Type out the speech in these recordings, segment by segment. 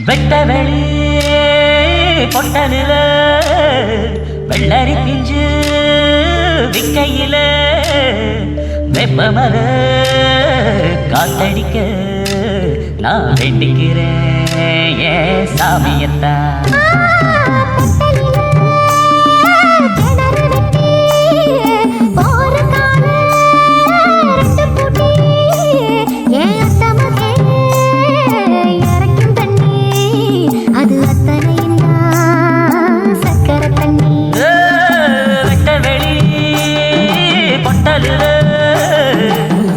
வெட்ட வெளி பொட்டலில வெள்ளரி பிஞ்சு விக்கையில வெப்பமர காத்தடிக்க நான் வேண்டிக்கிறேன் ஏன் சாமியத்தான்.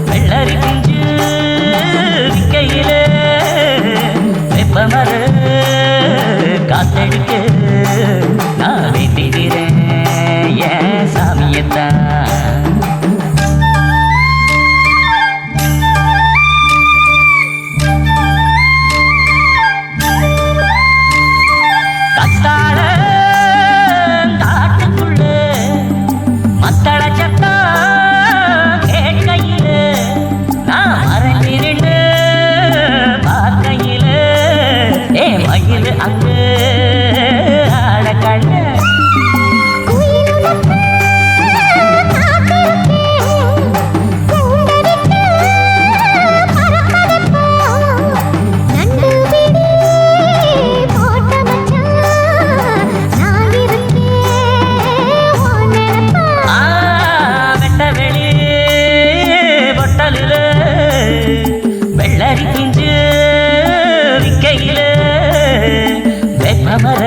வெள்ளரி பிஞ்சு விக்கையில வெப்பமர காத்தடிக்க நான் வேண்டிக்கிறேன் ஏன் சாமியத்தான். கத்தாழ காட்டுக்குள்ள மத்தள சத்தா அங்கு அடக்கண்ண வெட்ட வெளி பொட்டலில வெள்ளரி பிஞ்சு விக்கையில வெப்பமர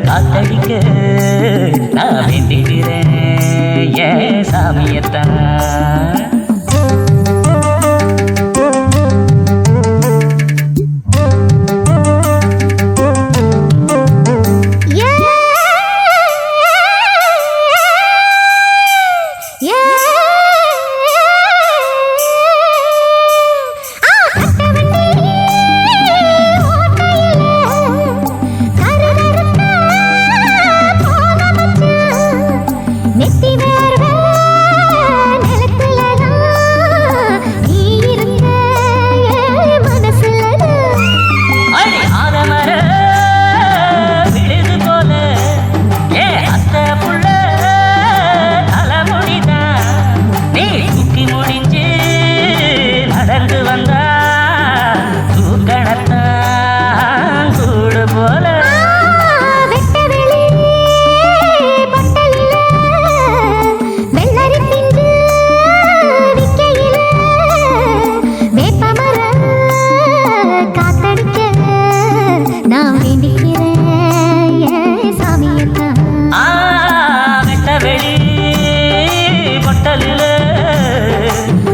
காத்தடிக்க நான் வேண்டிக்கிறேன் ஏன் சாமியத்தான்.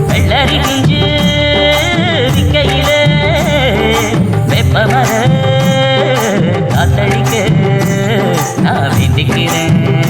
வெள்ளரி பிஞ்சு விக்கையில வெப்பமர காத்தடிக்க நான் வேண்டிக்கிறேன்